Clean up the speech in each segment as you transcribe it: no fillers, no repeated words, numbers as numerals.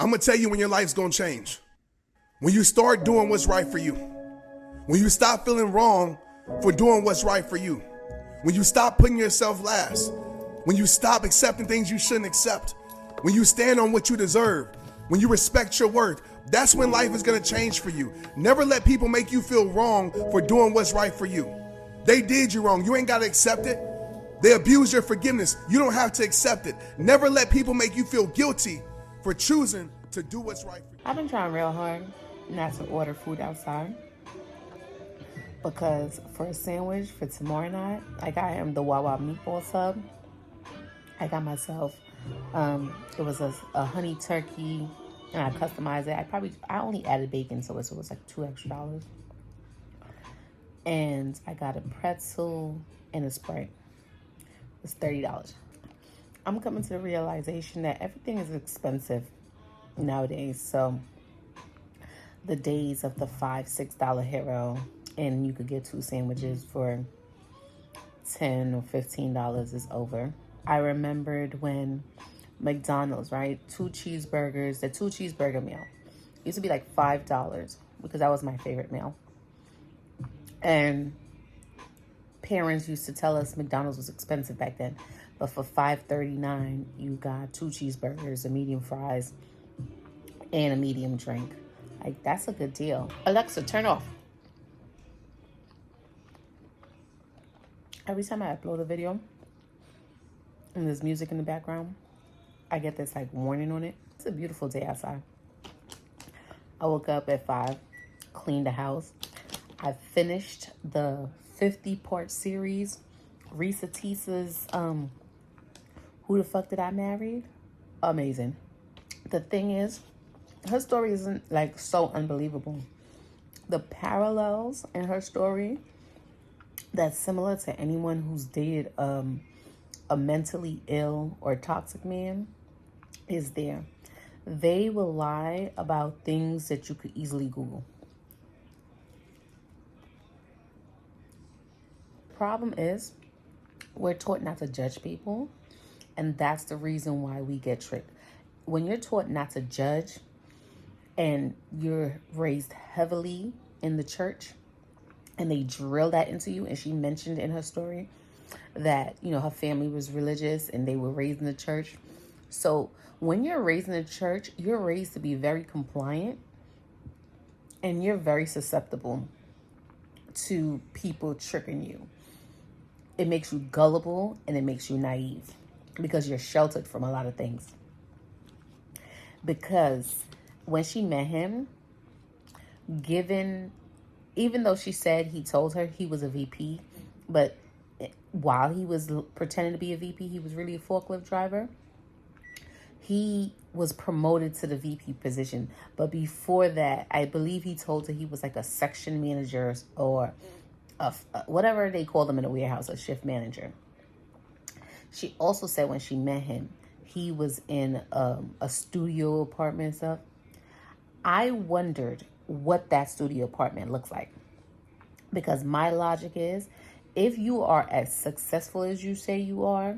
I'm going to tell you when your life's going to change. When you start doing what's right for you. When you stop feeling wrong for doing what's right for you. When you stop putting yourself last. When you stop accepting things you shouldn't accept. When you stand on what you deserve. When you respect your worth. That's when life is going to change for you. Never let people make you feel wrong for doing what's right for you. They did you wrong. You ain't got to accept it. They abused your forgiveness. You don't have to accept it. Never let people make you feel guilty for choosing to do what's right for you. I've been trying real hard not to order food outside because for a sandwich for tomorrow night, I got him the Wawa meatball sub. I got myself, it was a honey turkey and I customized it. I only added bacon, so it was like $2 extra. And I got a pretzel and a Sprite. It's $30. I'm coming to the realization that everything is expensive nowadays. So the days of the $5-6 hero and you could get 2 sandwiches for $10 or $15 is over. I remembered when McDonald's, right? 2 cheeseburgers, the 2 cheeseburger meal used to be like $5 because that was my favorite meal. And parents used to tell us McDonald's was expensive back then. But for $5.39, you got 2 cheeseburgers, a medium fries, and a medium drink. Like, that's a good deal. Alexa, turn off. Every time I upload a video and there's music in the background, I get this like warning on it. It's a beautiful day outside. I woke up at 5, cleaned the house. I finished the 50-part series, Risa Tisa's Who the Fuck Did I Marry? Amazing. The thing is, her story isn't like so unbelievable. The parallels in her story that's similar to anyone who's dated a mentally ill or toxic man is there. They will lie about things that you could easily Google. Problem is, we're taught not to judge people, and that's the reason why we get tricked. When you're taught not to judge and you're raised heavily in the church and they drill that into you, and she mentioned in her story that, you know, her family was religious and they were raised in the church. So when you're raised in the church, you're raised to be very compliant and you're very susceptible to people tricking you. It makes you gullible and it makes you naive because you're sheltered from a lot of things. Because when she met him, even though she said he told her he was a VP, but while he was pretending to be a VP, he was really a forklift driver. He was promoted to the VP position. But before that, I believe he told her he was like a section manager or whatever they call them in a warehouse, a shift manager. She also said when she met him, he was in a studio apartment and stuff. I wondered what that studio apartment looks like. Because my logic is, if you are as successful as you say you are,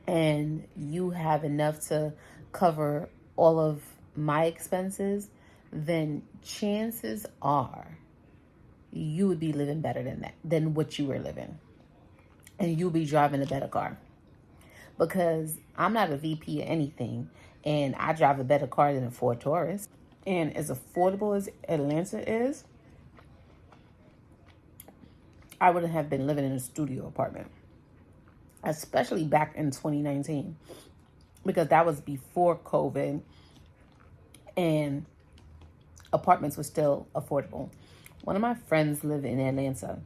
and you have enough to cover all of my expenses, then chances are you would be living better than what you were living. And you'll be driving a better car. Because I'm not a VP or anything, and I drive a better car than a Ford Taurus. And as affordable as Atlanta is, I wouldn't have been living in a studio apartment. Especially back in 2019. Because that was before COVID. And apartments were still affordable. One of my friends lived in Atlanta.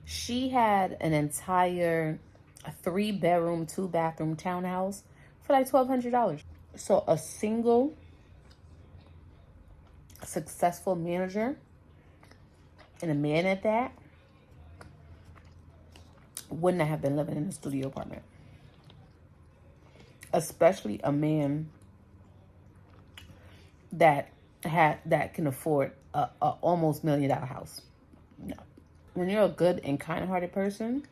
She had an entire 3-bedroom, 2-bathroom townhouse for like $1,200. So a single successful manager and a man at that wouldn't have been living in a studio apartment. Especially a man that can afford a almost $1 million house. No. When you're a good and kind-hearted person,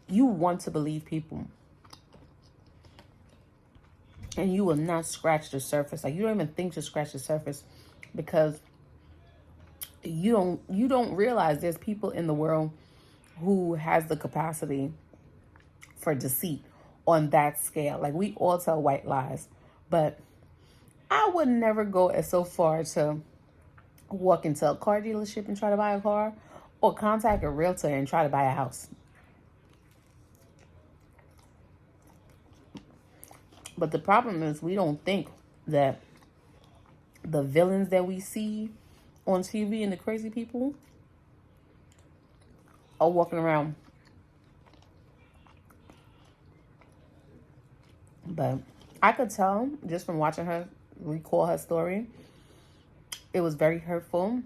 you want to believe people. and you will not scratch the surface. Like, you don't even think to scratch the surface, because you don't realize there's people in the world who has the capacity for deceit on that scale. Like, we all tell white lies, but I would never go as so far to walk into a car dealership and try to buy a car, or contact a realtor and try to buy a house. But the problem is, we don't think that the villains that we see on TV and the crazy people are walking around. But I could tell just from watching her recall her story, it was very hurtful,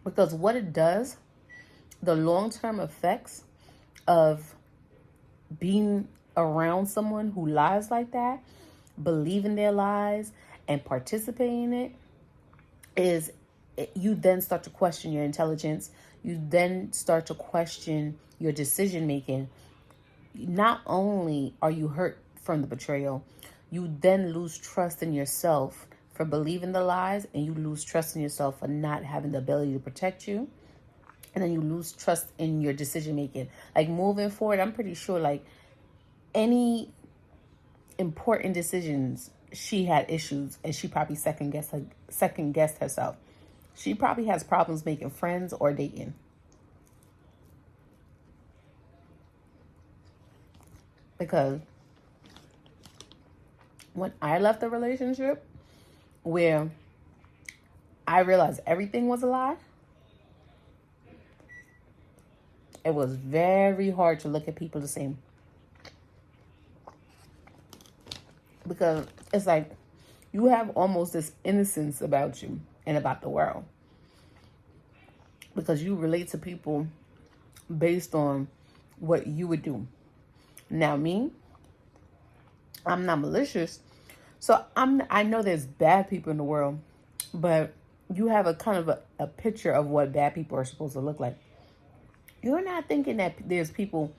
because what it does, the long-term effects of being around someone who lies like that, believing their lies and participating in it, is you then start to question your intelligence. You then start to question your decision making. Not only are you hurt from the betrayal, you then lose trust in yourself for believing the lies, and you lose trust in yourself for not having the ability to protect you. And then you lose trust in your decision making. Like, moving forward, I'm pretty sure, like, any important decisions, she had issues, and she probably second guessed herself. She probably has problems making friends or dating. Because when I left the relationship where I realized everything was a lie, it was very hard to look at people the same. Because it's like you have almost this innocence about you and about the world, because you relate to people based on what you would do. Now, me, I'm not malicious, so I know there's bad people in the world, but you have a kind of a picture of what bad people are supposed to look like. You're not thinking that there's people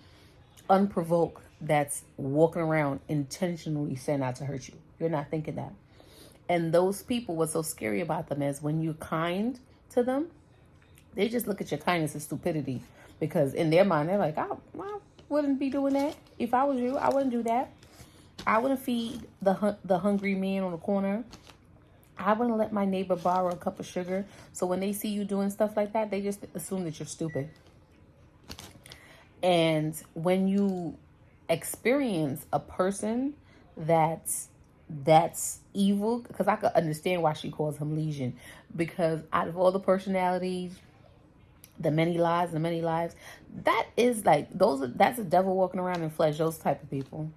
unprovoked that's walking around intentionally setting out to hurt you. You're not thinking that. And those people, what's so scary about them is when you're kind to them, they just look at your kindness as stupidity. Because in their mind, they're like, I wouldn't be doing that. If I was you, I wouldn't do that. I wouldn't feed the hungry man on the corner. I wouldn't let my neighbor borrow a cup of sugar. So when they see you doing stuff like that, they just assume that you're stupid. And when you experience a person that's evil, because I could understand why she calls him Legion, because out of all the personalities, the many lies, that is like that's a devil walking around in flesh, those type of people.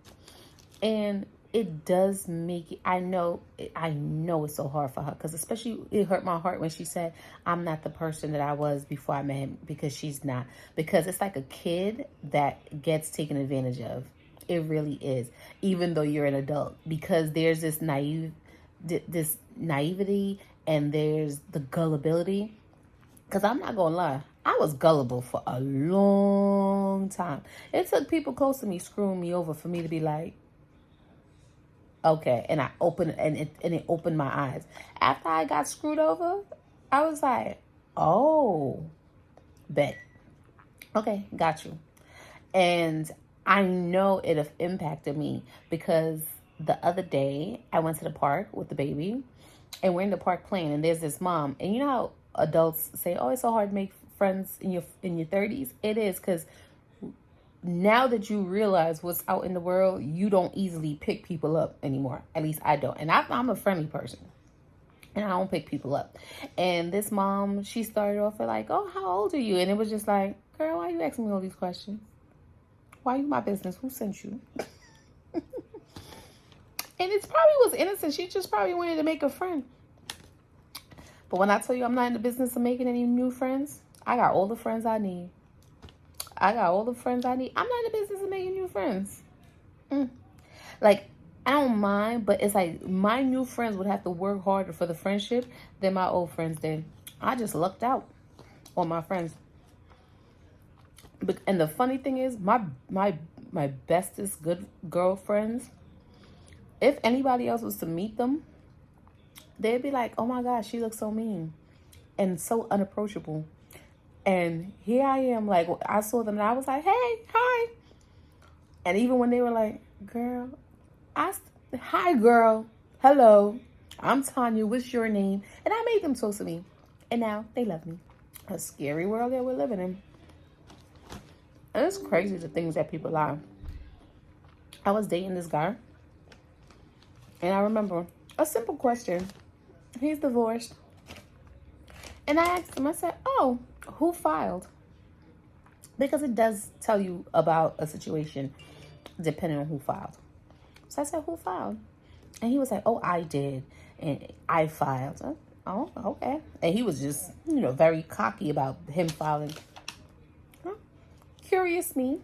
And it does make it, I know it's so hard for her, because especially it hurt my heart when she said, I'm not the person that I was before I met him, because she's not. Because it's like a kid that gets taken advantage of. It really is, even though you're an adult, because there's this naivety, and there's the gullibility. Because I'm not gonna lie, I was gullible for a long time. It took people close to me screwing me over for me to be like, okay. And I opened, and it opened my eyes. After I got screwed over, I was like, oh, bet. Okay, got you. And I know it have impacted me, because the other day I went to the park with the baby, and we're in the park playing, and there's this mom. And you know how adults say, oh, it's so hard to make friends in your 30s? It is, because now that you realize what's out in the world, you don't easily pick people up anymore. At least I don't. And I'm a friendly person, and I don't pick people up. And this mom, she started off with like, oh, how old are you? And it was just like, girl, why are you asking me all these questions? Why are you my business? Who sent you? And it probably was innocent. She just probably wanted to make a friend. But when I tell you I'm not in the business of making any new friends, I got all the friends I need. I'm not in the business of making new friends. Like, I don't mind, but it's like my new friends would have to work harder for the friendship than my old friends did. I just lucked out on my friends. And the funny thing is, my bestest good girlfriends, If anybody else was to meet them, they'd be like, oh my gosh, she looks so mean and so unapproachable. And here I am, like, I saw them and I was like, hey, hi. And even when they were like, girl, hi, girl, hello, I'm Tanya, what's your name? And I made them close to me. And now they love me. A scary world that we're living in. And it's crazy the things that people lie. I was dating this guy. And I remember a simple question. He's divorced. And I asked him, I said, oh, who filed? Because it does tell you about a situation depending on who filed. So I said, who filed? And he was like, oh, I did. And I filed. Oh, okay. And he was just, very cocky about him filing. Curious me.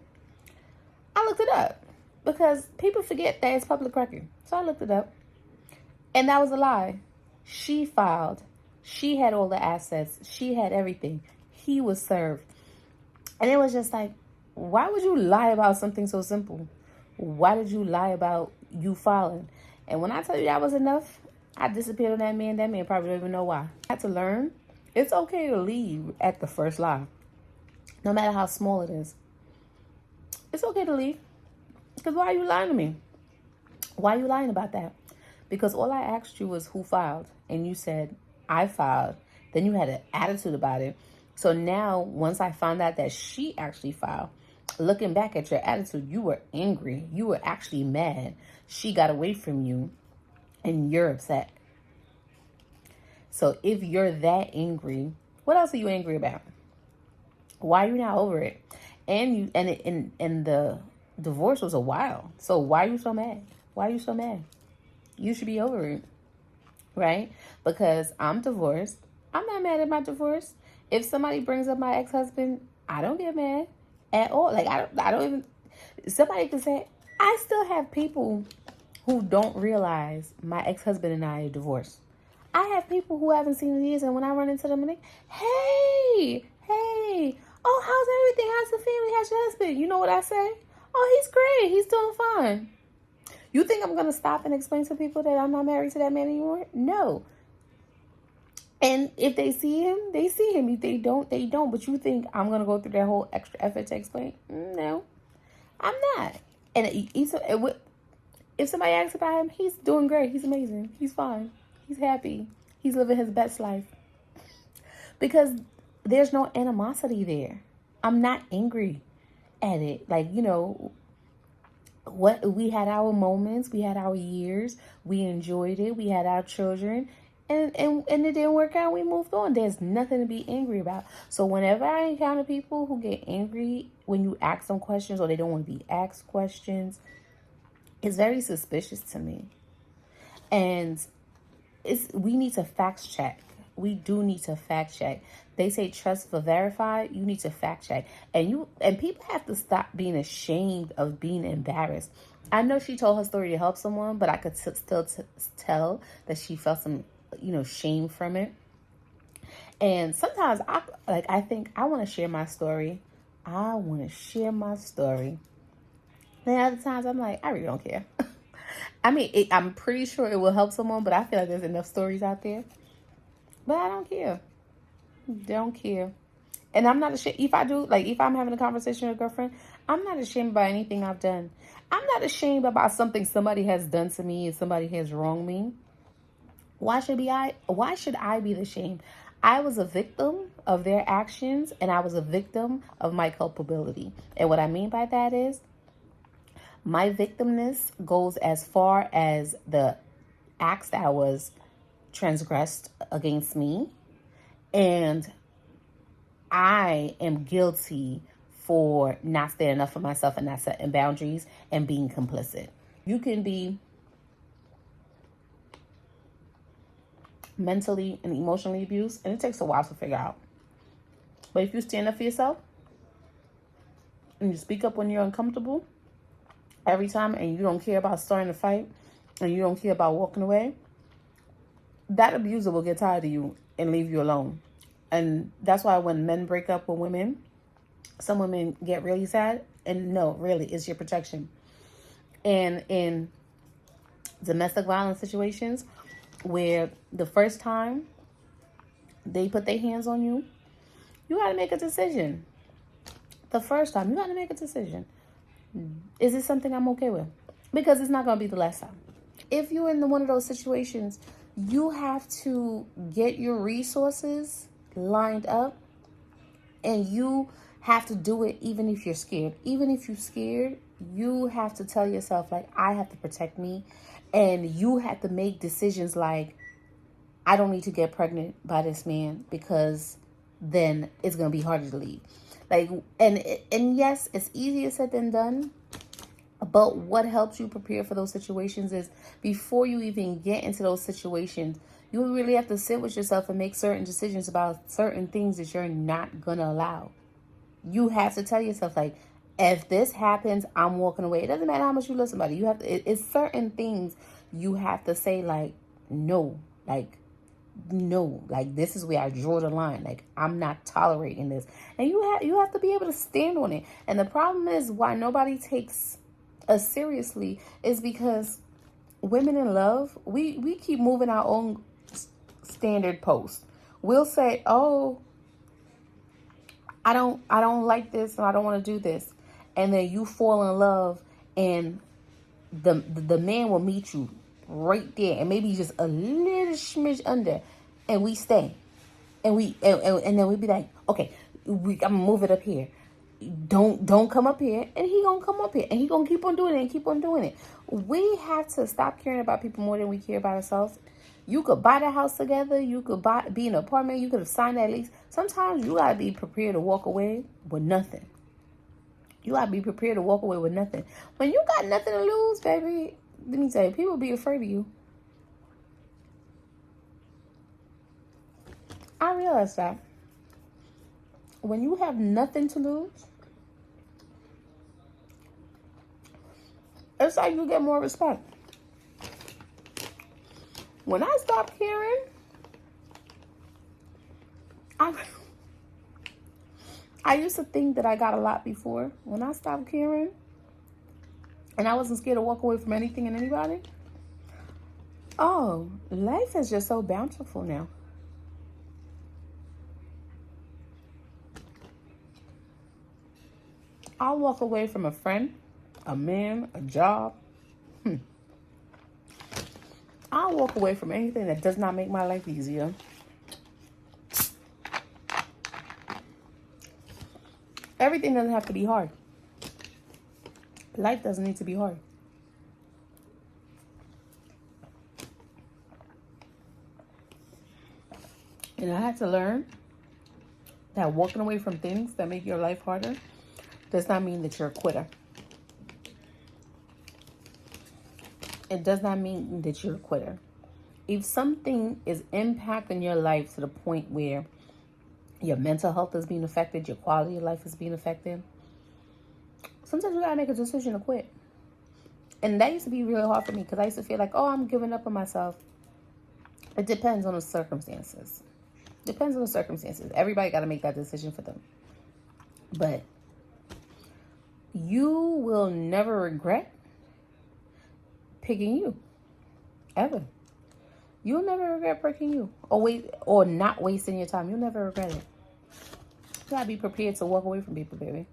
I looked it up because people forget that it's public record. So I looked it up. And that was a lie. She filed. She had all the assets. She had everything. He was served. And it was just like, why would you lie about something so simple? Why did you lie about you filing? And when I tell you that was enough, I disappeared on that man. That man probably don't even know why. I had to learn. It's okay to leave at the first lie. No matter how small it is. It's okay to leave. Because why are you lying to me? Why are you lying about that? Because all I asked you was who filed. And you said, I filed. Then you had an attitude about it. So now, once I found out that she actually filed, looking back at your attitude, you were angry. You were actually mad. She got away from you. And you're upset. So if you're that angry, what else are you angry about? Why are you not over it? And the divorce was a while. So why are you so mad? Why are you so mad? You should be over it, right? Because I'm divorced. I'm not mad at my divorce. If somebody brings up my ex-husband, I don't get mad at all. Like I don't even. Somebody can say I still have people who don't realize my ex-husband and I are divorced. I have people who haven't seen in years, and when I run into them and they, hey, oh, how's everything? How's the family? How's your husband? You know what I say? Oh, he's great. He's doing fine. You think I'm going to stop and explain to people that I'm not married to that man anymore? No. And if they see him, they see him. If they don't, they don't. But you think I'm going to go through that whole extra effort to explain? No, I'm not. And if somebody asks about him, he's doing great. He's amazing. He's fine. He's happy. He's living his best life. Because there's no animosity there. I'm not angry at it. Like, what we had our moments, we had our years, we enjoyed it, we had our children, and it didn't work out, we moved on. There's nothing to be angry about. So whenever I encounter people who get angry when you ask them questions or they don't want to be asked questions, it's very suspicious to me. And we need to fact check. We do need to fact check. They say trust for verify. You need to fact check. And people have to stop being ashamed of being embarrassed. I know she told her story to help someone, but I could still tell that she felt some, shame from it. And sometimes I think I want to share my story. Then other times I'm like, I really don't care. I mean, I'm pretty sure it will help someone, but I feel like there's enough stories out there. But I don't care. Don't care. And I'm not ashamed. If I'm having a conversation with a girlfriend, I'm not ashamed about anything I've done. I'm not ashamed about something somebody has done to me and somebody has wronged me. Why should I be the shame? I was a victim of their actions and I was a victim of my culpability. And what I mean by that is my victimness goes as far as the acts that was transgressed against me, and I am guilty for not standing up for myself and not setting boundaries and being complicit. You can be mentally and emotionally abused, and it takes a while to figure out. But if you stand up for yourself and you speak up when you're uncomfortable every time, and you don't care about starting a fight, and you don't care about walking away, that abuser will get tired of you and leave you alone. And that's why when men break up with women, some women get really sad. And no, really, it's your protection. And Domestic violence situations where the first time they put their hands on you, you got to make a decision. The first time, you got to make a decision. Is this something I'm okay with? Because it's not going to be the last time. If you're in one of those situations, you have to get your resources lined up, and you have to do it even if you're scared. Even if you're scared, you have to tell yourself, like, I have to protect me. And you have to make decisions like, I don't need to get pregnant by this man, because then it's going to be harder to leave. Like, and yes, it's easier said than done. But what helps you prepare for those situations is, before you even get into those situations, you really have to sit with yourself and make certain decisions about certain things that you're not going to allow. You have to tell yourself, like, if this happens, I'm walking away. It doesn't matter how much you love somebody. You have to, it's certain things you have to say, like, no, this is where I draw the line. Like, I'm not tolerating this. And you have to be able to stand on it. And the problem is, why nobody takes us seriously is because women in love, we keep moving our own standard post. We'll say, oh, I don't like this, and I don't want to do this. And then you fall in love, and the man will meet you right there, and maybe just a little smidge under, and we stay. And then we be like, okay, I'm gonna move it up here. Don't come up here, and he gonna come up here, and he gonna keep on doing it and keep on doing it. We have to stop caring about people more than we care about ourselves. You could buy the house together. You could be in an apartment. You could have signed that lease. Sometimes you gotta be prepared to walk away with nothing. You gotta be prepared to walk away with nothing. When you got nothing to lose, baby, let me tell you, people be afraid of you. I realize that. When you have nothing to lose, it's like you get more respect. When I stopped caring, I used to think that I got a lot before. When I stopped caring, and I wasn't scared to walk away from anything and anybody, oh, life is just so bountiful now. I'll walk away from a friend, a man, a job. I'll walk away from anything that does not make my life easier. Everything doesn't have to be hard. Life doesn't need to be hard. And I had to learn that walking away from things that make your life harder does not mean that you're a quitter. It does not mean that you're a quitter. If something is impacting your life to the point where your mental health is being affected, your quality of life is being affected, sometimes you gotta make a decision to quit. And that used to be really hard for me, because I used to feel like, oh, I'm giving up on myself. It depends on the circumstances. Everybody got to make that decision for them. But you will never regret picking you, ever. You'll never regret picking you, or not wasting your time. You'll never regret it. You gotta be prepared to walk away from people, baby.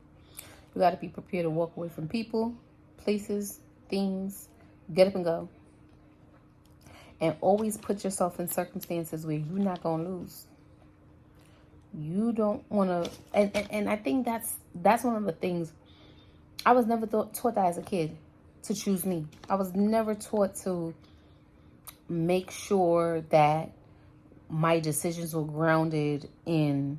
You gotta be prepared to walk away from people, places, things. Get up and go. And always put yourself in circumstances where you're not gonna lose. You don't want to, and I think that's one of the things. I was never taught that as a kid, to choose me. I was never taught to make sure that my decisions were grounded in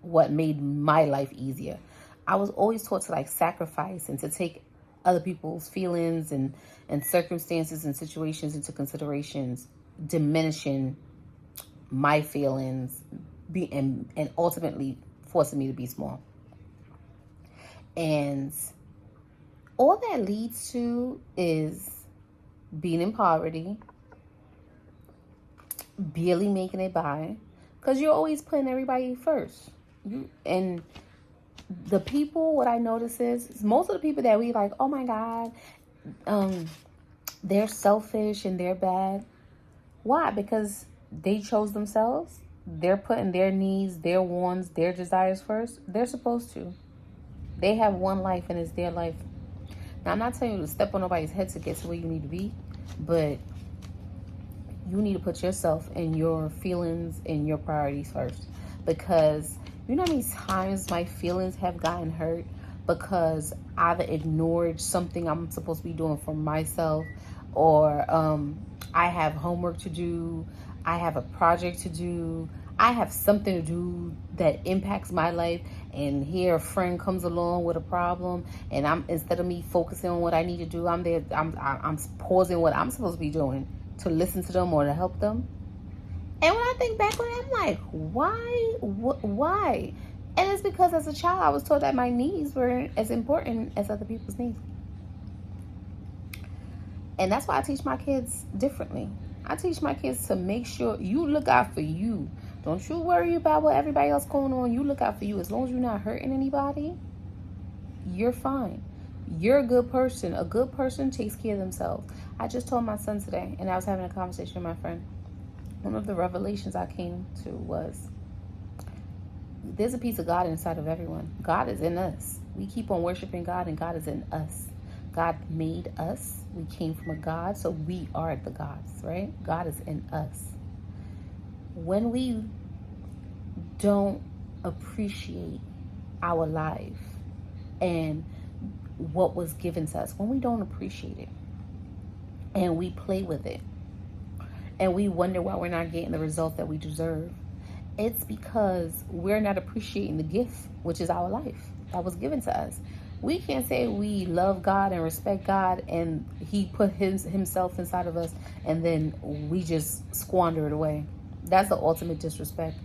what made my life easier. I was always taught to sacrifice and to take other people's feelings and circumstances and situations into considerations, diminishing my feelings, and ultimately forcing me to be small. And all that leads to is being in poverty, barely making it by, because you're always putting everybody first. And the people, what I notice is most of the people that we like, oh my God, they're selfish and they're bad. Why? Because they chose themselves. They're putting their needs, their wants, their desires first. They're supposed to. They have one life and it's their life. Now, I'm not telling you to step on nobody's head to get to where you need to be, but you need to put yourself and your feelings and your priorities first. Because you know how many times my feelings have gotten hurt because I've ignored something I'm supposed to be doing for myself, or I have homework to do, I have a project to do, I have something to do that impacts my life, and here a friend comes along with a problem, and I'm, instead of me focusing on what I need to do, I'm pausing what I'm supposed to be doing to listen to them or to help them. And when I think back on it, I'm like, why? Why? And it's because as a child, I was told that my needs were as important as other people's needs. And that's why I teach my kids differently. I teach my kids to make sure you look out for you. Don't you worry about what everybody else going on. You look out for you. As long as you're not hurting anybody, you're fine. You're a good person. A good person takes care of themselves. I just told my son today, and I was having a conversation with my friend. One of the revelations I came to was there's a piece of God inside of everyone. God is in us. We keep on worshiping God, and God is in us. God made us. We came from a God, so we are the gods, right? God is in us. When we don't appreciate our life and what was given to us, when we don't appreciate it and we play with it and we wonder why we're not getting the result that we deserve, it's because we're not appreciating the gift, which is our life that was given to us. We can't say we love God and respect God and he put himself inside of us and then we just squander it away. That's the ultimate disrespect.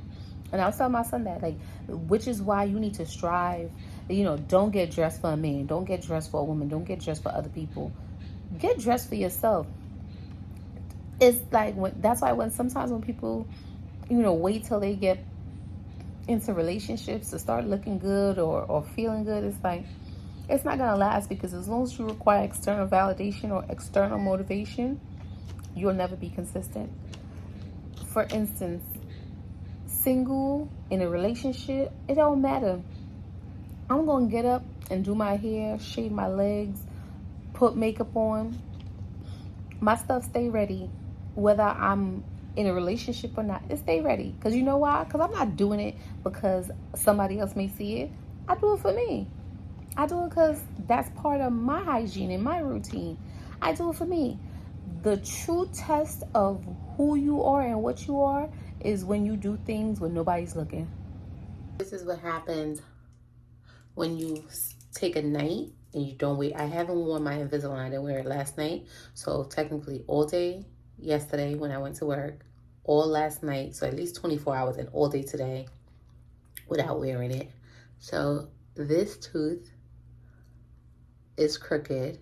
And I was telling my son that, like, which is why you need to strive. You know, don't get dressed for a man. Don't get dressed for a woman. Don't get dressed for other people. Get dressed for yourself. It's like, that's why sometimes when people, wait till they get into relationships to start looking good or feeling good, it's like, it's not going to last, because as long as you require external validation or external motivation, you'll never be consistent. For instance, single, in a relationship, it don't matter. I'm going to get up and do my hair, shave my legs, put makeup on. My stuff stay ready, whether I'm in a relationship or not. It stay ready. Because you know why? Because I'm not doing it because somebody else may see it. I do it for me. I do it because that's part of my hygiene and my routine. I do it for me. The true test of who you are and what you are is when you do things when nobody's looking. This is what happens when you take a night and you don't wait. I haven't worn my Invisalign. I didn't wear it last night. So technically all day yesterday when I went to work, all last night, so at least 24 hours, and all day today without wearing it. So this tooth is crooked.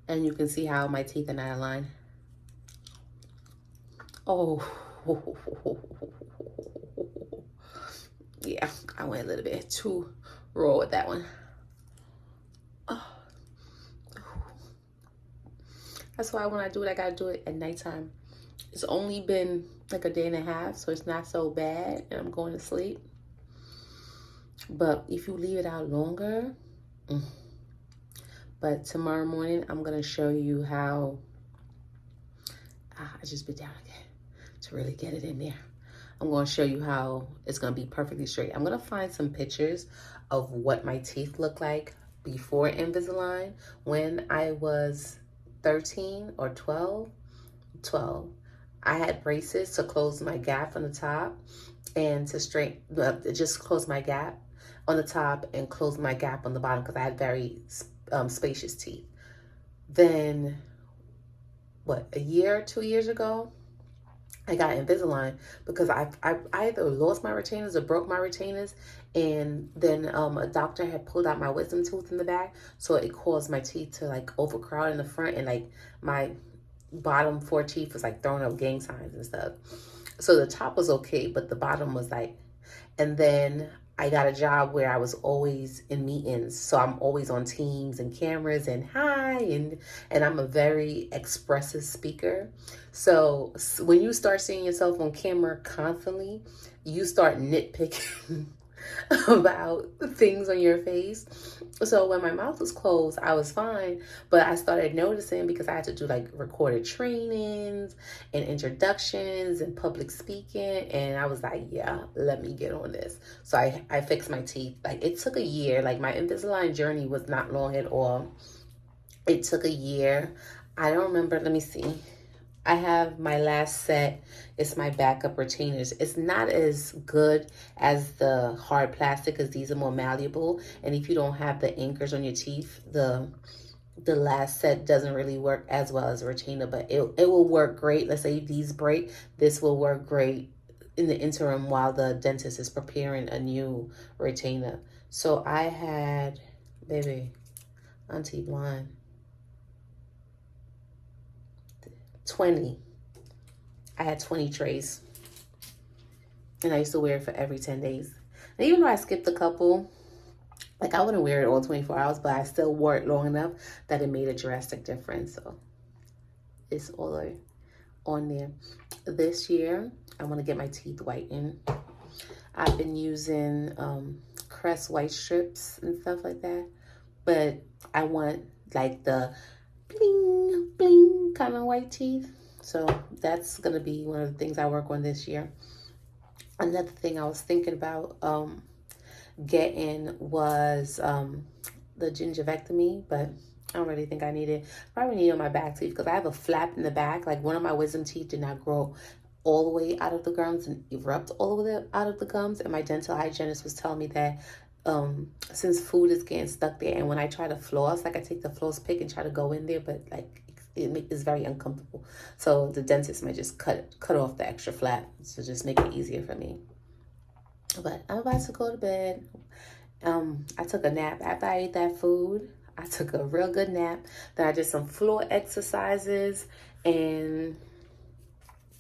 And you can see how my teeth are not aligned. Oh, yeah, I went a little bit too raw with that one. Oh. That's why when I do it, I gotta do it at nighttime. It's only been like a day and a half, so it's not so bad, and I'm going to sleep. But if you leave it out longer, But tomorrow morning, I'm going to show you how, I just bit down again to really get it in there. I'm going to show you how it's going to be perfectly straight. I'm going to find some pictures of what my teeth look like before Invisalign. When I was 13 or 12, I had braces to close my gap on the top and to just close my gap on the top and close my gap on the bottom because I had very spacious teeth. Then, a year or 2 years ago, I got Invisalign because I either lost my retainers or broke my retainers, and then a doctor had pulled out my wisdom tooth in the back, so it caused my teeth to like overcrowd in the front, and like my bottom 4 teeth was like throwing up gang signs and stuff. So the top was okay, but the bottom was like, and then I got a job where I was always in meetings, so I'm always on Teams and cameras and hi, and I'm a very expressive speaker. So when you start seeing yourself on camera constantly, you start nitpicking about things on your face. So when my mouth was closed, I was fine, but I started noticing because I had to do like recorded trainings and introductions and public speaking, and I was like, yeah, let me get on this. So I fixed my teeth. Like it took a year. Like my Invisalign journey was not long at all. It took a year. I don't remember. Let me see. I have my last set. It's my backup retainers. It's not as good as the hard plastic because these are more malleable. And if you don't have the anchors on your teeth, the last set doesn't really work as well as a retainer, but it will work great. Let's say these break, this will work great in the interim while the dentist is preparing a new retainer. So I had, baby, Auntie Blind, 20. I had 20 trays. And I used to wear it for every 10 days. And even though I skipped a couple, like I wouldn't wear it all 24 hours, but I still wore it long enough that it made a drastic difference. So it's all on there. This year, I want to get my teeth whitened. I've been using Crest white strips and stuff like that. But I want like the bling, bling kind of white teeth. So that's going to be one of the things I work on this year. Another thing I was thinking about getting was the gingivectomy, but I don't really think I need it. Probably need it on my back teeth because I have a flap in the back. Like one of my wisdom teeth did not grow all the way out of the gums and erupt all the way out of the gums. And my dental hygienist was telling me that since food is getting stuck there, and when I try to floss, like I take the floss pick and try to go in there, but like it's very uncomfortable. So the dentist might just cut off the extra flap to just make it easier for me. But I'm about to go to bed. I took a nap after I ate that food. I took a real good nap. Then I did some floor exercises, and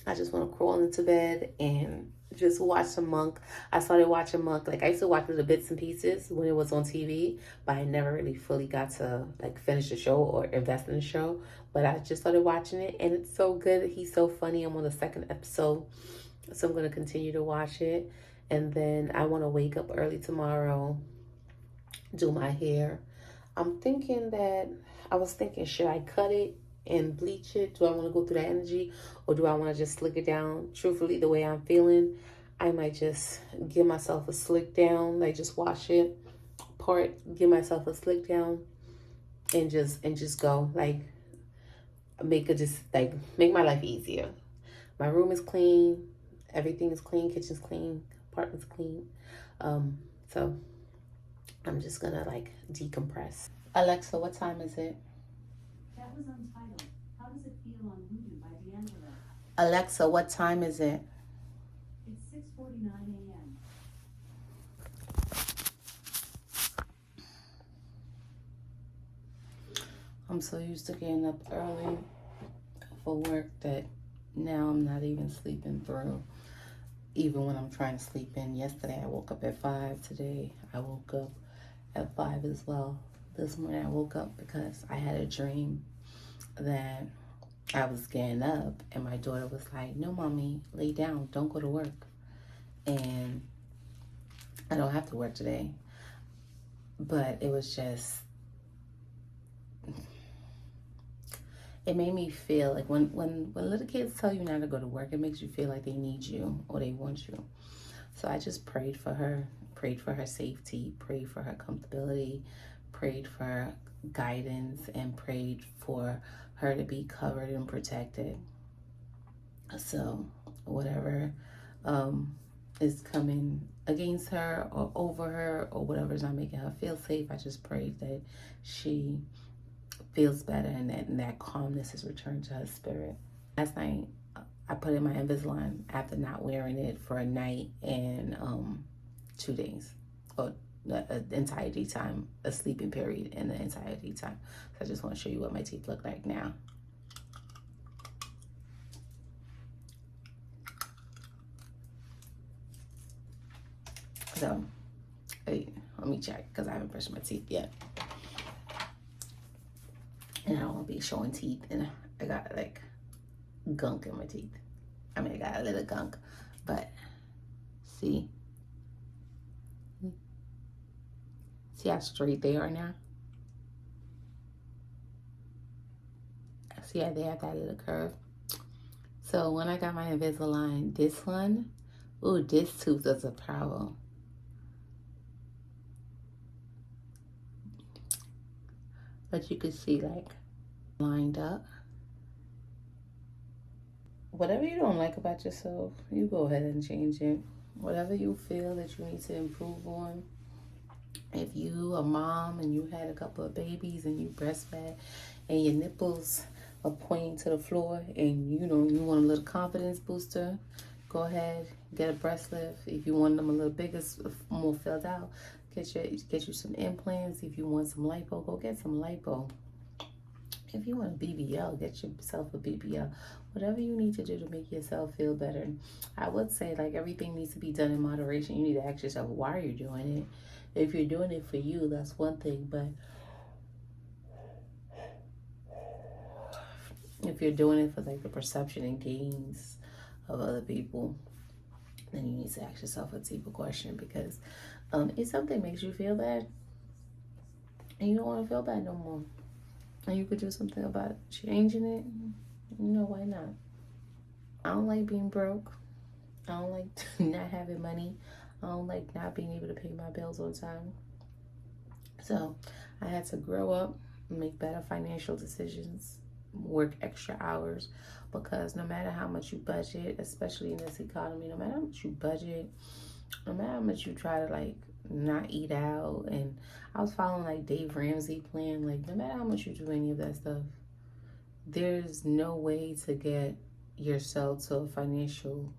I just want to crawl into bed and just watch some Monk. I started watching Monk. Like I used to watch little bits and pieces when it was on TV, but I never really fully got to like finish the show or invest in the show. But I just started watching it, and it's so good. He's so funny. I'm on the second episode, so I'm going to continue to watch it. And then I want to wake up early tomorrow, do my hair. I was thinking, should I cut it and bleach it? Do I want to go through that energy, or do I want to just slick it down? Truthfully, the way I'm feeling, I might just give myself a slick down, like just wash it part, give myself a slick down, and just go, like make my life easier. My room is clean, everything is clean, kitchen's clean, apartment's clean. So I'm just gonna like decompress. Alexa, what time is it? That was untitled. How does it feel on Voodoo by D'Angelo? Alexa, what time is it? It's 6:49 a.m. I'm so used to getting up early for work that now I'm not even sleeping through. Even when I'm trying to sleep in. Yesterday I woke up at 5. Today I woke up at 5 as well. This morning I woke up because I had a dream that I was getting up and my daughter was like, no, mommy, lay down, don't go to work. And I don't have to work today. But it was just, it made me feel like when little kids tell you not to go to work, it makes you feel like they need you or they want you. So I just prayed for her safety, prayed for her comfortability, prayed for her guidance, and prayed for her to be covered and protected. So whatever is coming against her or over her or whatever's not making her feel safe, I just prayed that she feels better and that calmness is returned to her spirit. Last night, I put in my Invisalign after not wearing it for a night and 2 days, or the entire daytime, a sleeping period in the entire daytime. So I just want to show you what my teeth look like now. So Wait, let me check because I haven't brushed my teeth yet. And I don't want to be showing teeth. And I got like gunk in my teeth. I mean, I got a little gunk. But see? See how straight they are now? See how they have that little curve? So when I got my Invisalign, this one, ooh, this tooth is a problem. But you can see like lined up. Whatever you don't like about yourself, you go ahead and change it. Whatever you feel that you need to improve on. If you a mom and you had a couple of babies and you breastfed and your nipples are pointing to the floor and you know you want a little confidence booster, go ahead, get a breast lift. If you want them a little bigger, more filled out, get you some implants. If you want some lipo, go get some lipo. If you want a BBL, get yourself a BBL. Whatever you need to do to make yourself feel better. I would say like everything needs to be done in moderation. You need to ask yourself why you're doing it. If you're doing it for you, that's one thing. But if you're doing it for like the perception and gains of other people, then you need to ask yourself a deeper question, because if something makes you feel bad and you don't want to feel bad no more, and you could do something about changing it, you know, why not? I don't like being broke. I don't like not having money. I don't like not being able to pay my bills on time. So I had to grow up, make better financial decisions, work extra hours, because no matter how much you budget, especially in this economy, no matter how much you budget, no matter how much you try to like not eat out, and I was following like Dave Ramsey plan, like no matter how much you do any of that stuff, there's no way to get yourself to a financial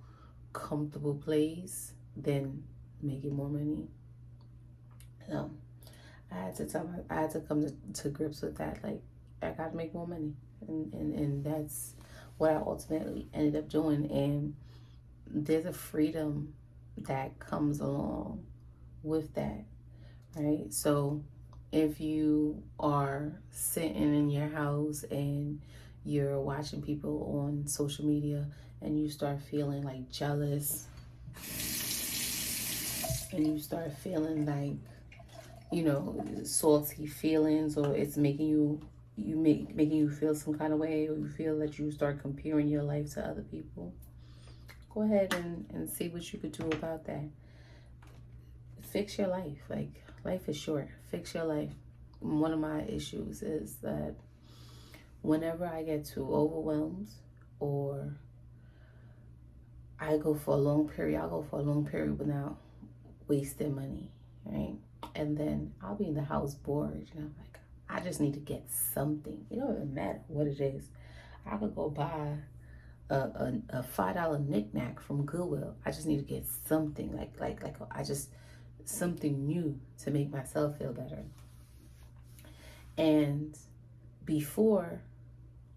comfortable place than making more money. So I had to come to grips with that. Like I got to make more money, and that's what I ultimately ended up doing. And there's a freedom that comes along with that, right? So if you are sitting in your house and you're watching people on social media and you start feeling like jealous and you start feeling like, you know, salty feelings, or it's making you making you feel some kind of way, or you feel that you start comparing your life to other people, go ahead and see what you could do about that. Fix your life. Like, life is short. Fix your life. One of my issues is that whenever I get too overwhelmed, or I'll go for a long period without wasting money, right? And then I'll be in the house bored, and I'm like, I just need to get something. It don't even matter what it is. I could go buy a $5 knickknack from Goodwill. I just need to get something something new to make myself feel better. And before,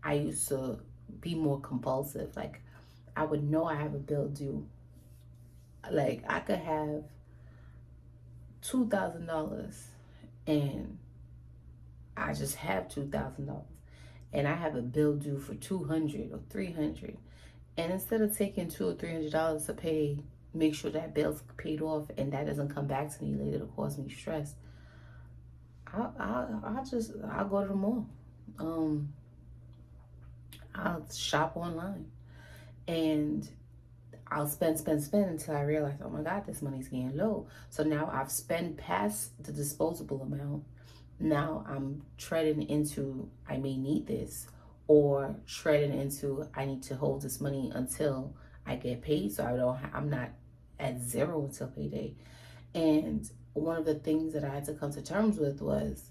I used to be more compulsive. Like, I would know I have a bill due. Like, I could have $2,000 and I just have $2,000, and I have a bill due for $200 or $300, and instead of taking $200 or $300 to pay, make sure that bill's paid off and that doesn't come back to me later to cause me stress, I'll go to the mall. I'll shop online, and I'll spend until I realize, oh my God, this money's getting low. So now I've spent past the disposable amount. Now I'm treading into, I may need this, or treading into, I need to hold this money until I get paid, so I'm not at zero until payday. And one of the things that I had to come to terms with was,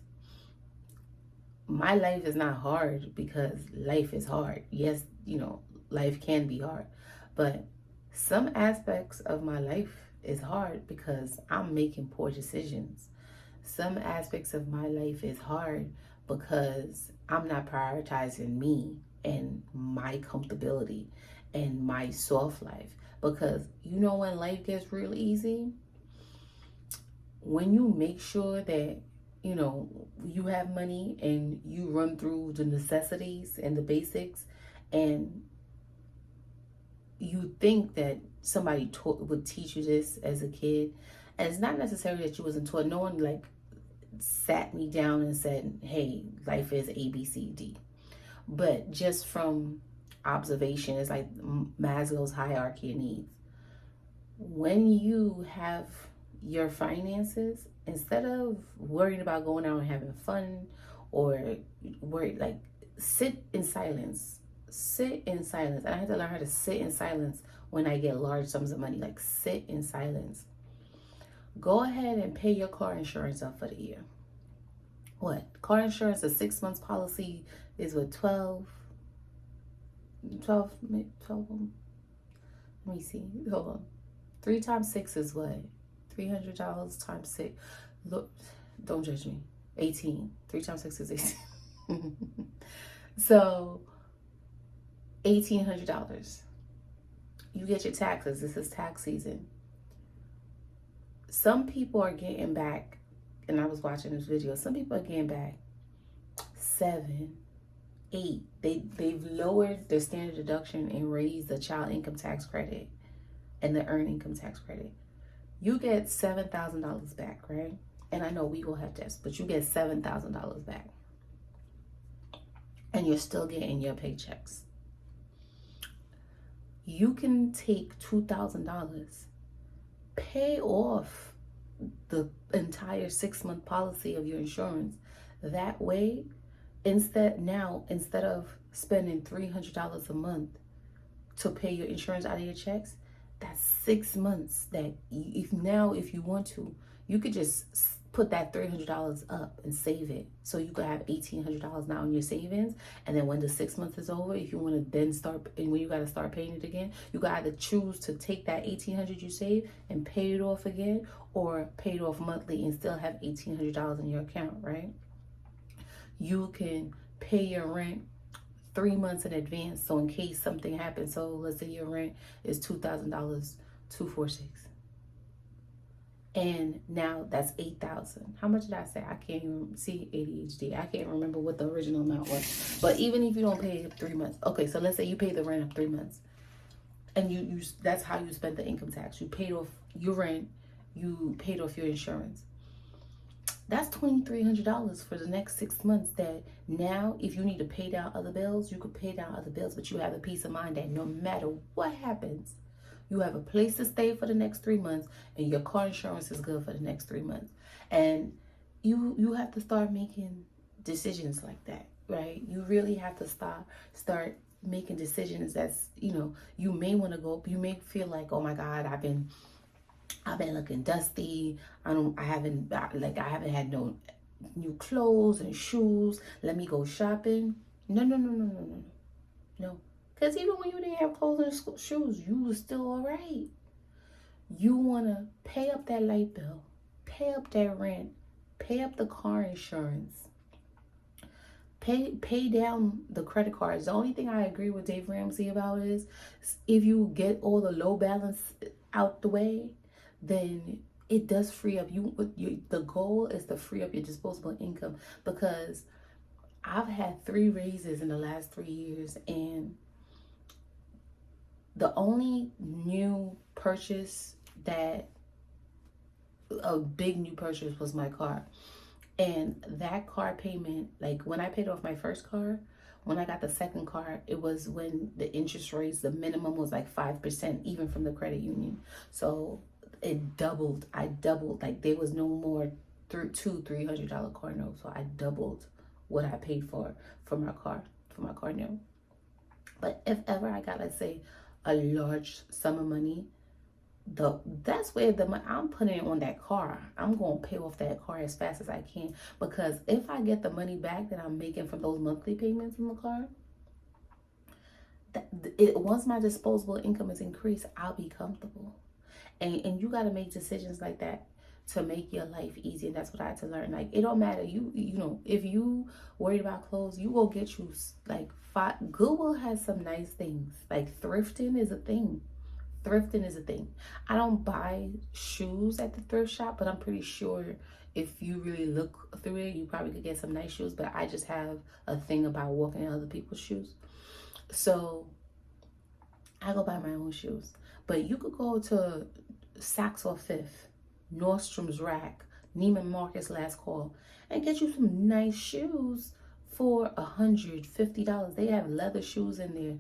my life is not hard because life is hard. Yes, you know, life can be hard, but some aspects of my life is hard because I'm making poor decisions. Some aspects of my life is hard because I'm not prioritizing me and my comfortability and my soft life. Because you know when life gets real easy? when you make sure that, you know, you have money and you run through the necessities and the basics, and you think that somebody would teach you this as a kid, and it's not necessarily that you wasn't taught. No one like sat me down and said, hey, life is A, B, C, D. But just from observation, it's like Maslow's hierarchy of needs. When you have your finances, instead of worrying about going out and having fun, or worried, like, sit in silence. Sit in silence. And I had to learn how to sit in silence when I get large sums of money. Like, sit in silence. Go ahead and pay your car insurance up for the year. What? Car insurance, a 6 months policy is what, 12? Let me see. Hold on. 3 times 6 is what? $300 times 6. Look, don't judge me. 18. 3 times 6 is 18. So, $1,800. You get your taxes. This is tax season. Some people are getting back, and I was watching this video, some people are getting back 7, 8. They've lowered the standard deduction and raised the child income tax credit and the earned income tax credit. You get $7,000 back, right? And I know we will have this, but you get $7,000 back. And you're still getting your paychecks. You can take $2,000, pay off the entire 6 month policy of your insurance. That way, instead of spending $300 a month to pay your insurance out of your checks, that's 6 months that if you want to, you could just put that $300 up and save it. So you could have $1,800 now in your savings. And then when the 6 months is over, if you want to then start, and when you got to start paying it again, you got to choose to take that $1,800 you saved and pay it off again, or pay it off monthly and still have $1,800 in your account, right? You can pay your rent 3 months in advance, so in case something happens. So let's say your rent is $2,000, $246, and now that's $8,000. How much did I say? I can't even see ADHD. I can't remember what the original amount was. But even if you don't pay it 3 months, okay. So let's say you pay the rent of 3 months, and you that's how you spent the income tax. You paid off your rent, you paid off your insurance. That's $2,300 for the next 6 months. That now, if you need to pay down other bills, you could pay down other bills, but you have the peace of mind that no matter what happens, you have a place to stay for the next 3 months, and your car insurance is good for the next 3 months. And you have to start making decisions like that, right? You really have to start making decisions that's, you may want to go, you may feel like, oh my God, I've been looking dusty. I haven't had no new clothes and shoes. Let me go shopping. No. Because even when you didn't have clothes and shoes, you was still all right. You want to pay up that light bill, pay up that rent, pay up the car insurance, pay down the credit cards. The only thing I agree with Dave Ramsey about is if you get all the low balance out the way, then it does free up the goal is to free up your disposable income. Because I've had 3 raises in the last 3 years, and the only new purchase a big new purchase was my car. And that car payment, like when I paid off my first car, when I got the second car, it was when the interest rates, the minimum was like 5%, even from the credit union. So it doubled. I doubled. Like there was no more $200-$300 car note. So I doubled what I paid for my car note. But if ever I got, let's say, a large sum of money, that's where I'm putting it on that car. I'm going to pay off that car as fast as I can, because if I get the money back that I'm making from those monthly payments in the car, once my disposable income is increased, I'll be comfortable. And you got to make decisions like that to make your life easy. And that's what I had to learn. Like, it don't matter. If you worried about clothes, you go get you like Goodwill has some nice things. Like thrifting is a thing. Thrifting is a thing. I don't buy shoes at the thrift shop, but I'm pretty sure if you really look through it, you probably could get some nice shoes. But I just have a thing about walking in other people's shoes. So I go buy my own shoes. But you could go to Saks or Fifth, Nordstrom's Rack, Neiman Marcus Last Call, and get you some nice shoes for $150. They have leather shoes in there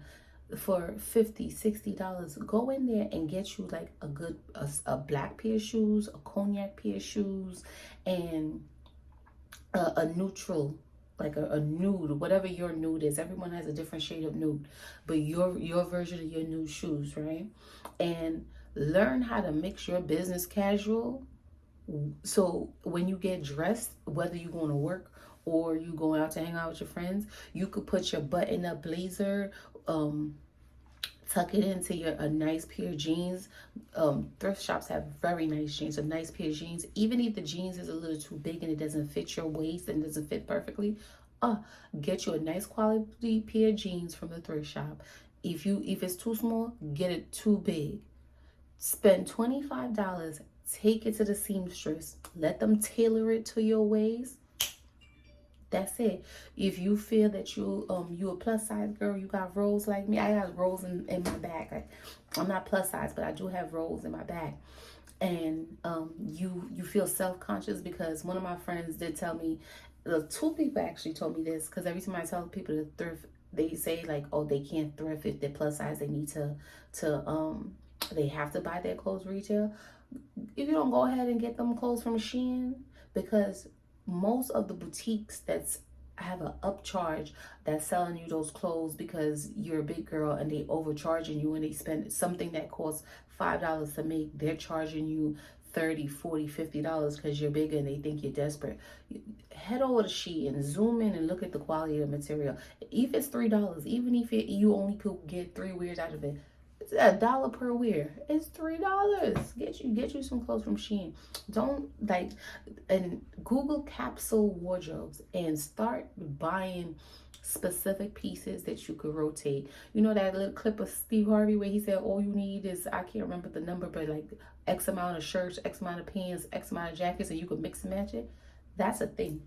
for $50, $60. Go in there and get you like a black pair of shoes, a cognac pair of shoes, and a neutral, like a nude, whatever your nude is. Everyone has a different shade of nude, but your version of your nude shoes, right? And learn how to mix your business casual. So when you get dressed, whether you're going to work or you going out to hang out with your friends, you could put your button up blazer, tuck it into a nice pair of jeans. Thrift shops have very nice jeans, a nice pair of jeans. Even if the jeans is a little too big and it doesn't fit your waist and doesn't fit perfectly, get you a nice quality pair of jeans from the thrift shop. If it's too small, get it too big. Spend $25, take it to the seamstress, let them tailor it to your waist. That's it. If you feel that you a plus size girl, you got rolls like me. I got rolls in my back. I'm not plus size, but I do have rolls in my back. And you feel self-conscious because one of my friends did tell me, two people actually told me this, because every time I tell people to thrift, they say like, oh, they can't thrift if they're plus size. They need to they have to buy their clothes retail. If you don't, go ahead and get them clothes from Shein, because most of the boutiques that's have an upcharge that's selling you those clothes because you're a big girl, and they overcharging you, and they spend something that costs $5 to make, they're charging you $30, $40, $50 because you're bigger and they think you're desperate. Head over to Shein, zoom in and look at the quality of the material. If it's $3, even if you only could get 3 wears out of it, it's $1 per wear. It's $3. Get you some clothes from Shein. Don't and Google capsule wardrobes and start buying specific pieces that you could rotate. You know that little clip of Steve Harvey where he said all you need is, I can't remember the number, but like X amount of shirts, X amount of pants, X amount of jackets, and you could mix and match it. That's a thing.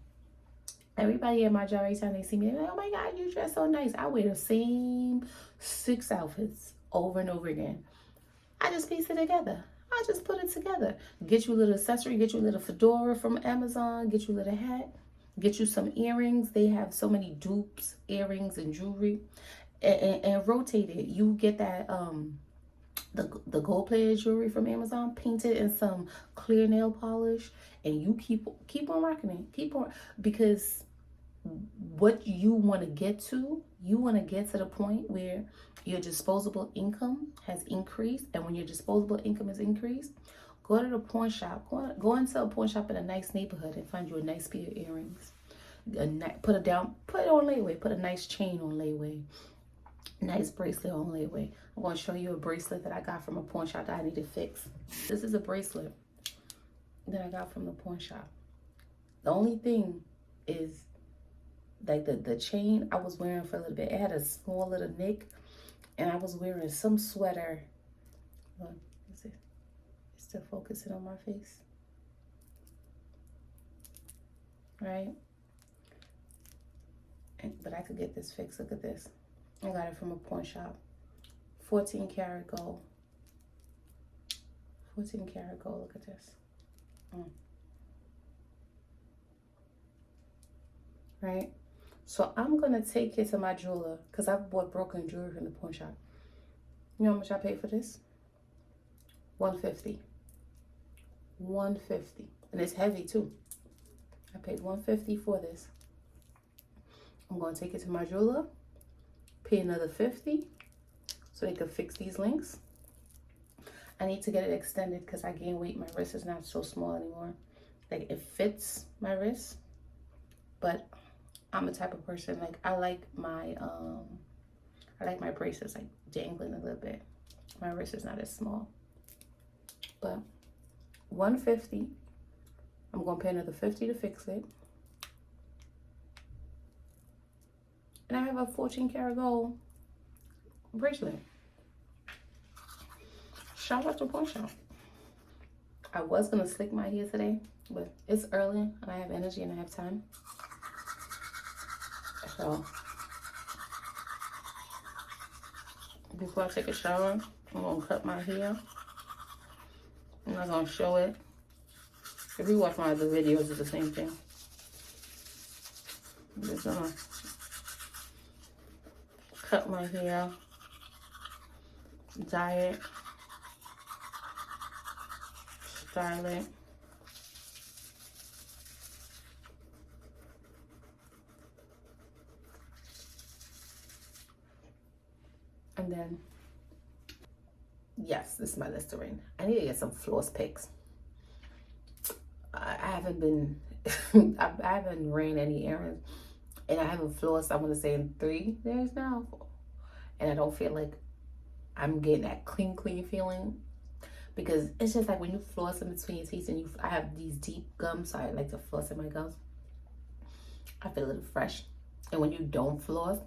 Everybody at my job, every time they see me, they're like, oh my God, you dress so nice. I wear the same 6 outfits over and over again. I just piece it together. I just put it together. Get you a little accessory, get you a little fedora from Amazon, get you a little hat, get you some earrings. They have so many dupes, earrings and jewelry, and rotate it. You get that the gold plated jewelry from Amazon, paint it in some clear nail polish, and you keep on rocking it. Keep on, because what you want to get to the point where your disposable income has increased. And when your disposable income is increased, go to the pawn shop. Go into a pawn shop in a nice neighborhood and find you a nice pair of earrings. Put it on layaway. Put a nice chain on layaway. Nice bracelet on layaway. I'm going to show you a bracelet that I got from a pawn shop that I need to fix. This is a bracelet that I got from the pawn shop. The only thing is, like, the chain I was wearing for a little bit, it had a small little nick, and I was wearing some sweater. Look, is it still focusing on my face? Right? But I could get this fixed. Look at this. I got it from a pawn shop. 14 karat gold. 14 karat gold. Look at this. Right? So I'm going to take it to my jeweler, because I bought broken jewelry from the pawn shop. You know how much I paid for this? $150. $150. And it's heavy too. I paid $150 for this. I'm going to take it to my jeweler, pay another $50 so they could fix these links. I need to get it extended because I gained weight. My wrist is not so small anymore. Like, it fits my wrist, but I'm a type of person, like, I like my bracelets like dangling a little bit. My wrist is not as small. But $150. I'm gonna pay another $50 to fix it. And I have a 14 karat gold bracelet. shout out to Portia. I was gonna slick my hair today, but it's early and I have energy and I have time. So before I take a shower, I'm gonna cut my hair. I'm not gonna show it. If you watch my other videos, it's the same thing. I'm just gonna cut my hair, dye it, style it. And then, yes, this is my Listerine. I need to get some floss picks. I haven't been, I haven't ran any errands. And I haven't flossed, I want to say, in 3 days now. And I don't feel like I'm getting that clean feeling. Because it's just like when you floss in between your teeth and I have these deep gums, so I like to floss in my gums. I feel a little fresh. And when you don't floss,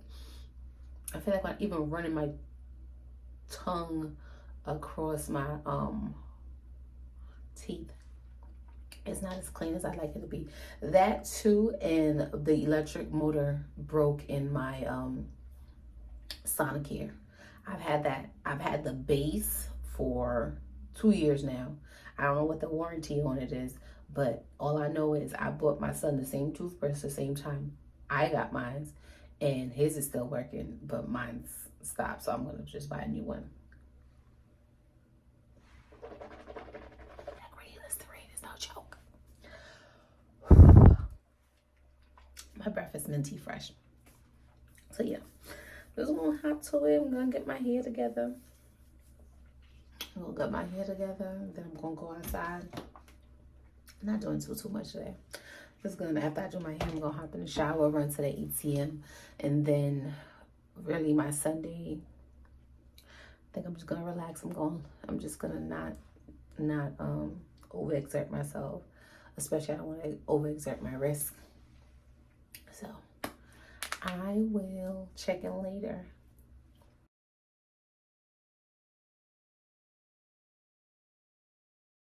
I feel like I'm even running my tongue across my teeth. It's not as clean as I like it to be. That too, and the electric motor broke in my Sonicare. I've had the base for 2 years now. I don't know what the warranty on it is, but all I know is I bought my son the same toothbrush the same time I got mine, and his is still working, but mine's stopped, so I'm gonna just buy a new one. That green Listerine is no joke. My breath is minty fresh. So yeah, just gonna hop to it. I'm gonna get my hair together. And then I'm gonna go outside. I'm not doing too much today. Just gonna, after I do my hair, I'm gonna hop in the shower, run to the ATM, and then really my Sunday, I think I'm just gonna relax. I'm just gonna not overexert myself, especially I don't want to overexert my wrist. So I will check in later.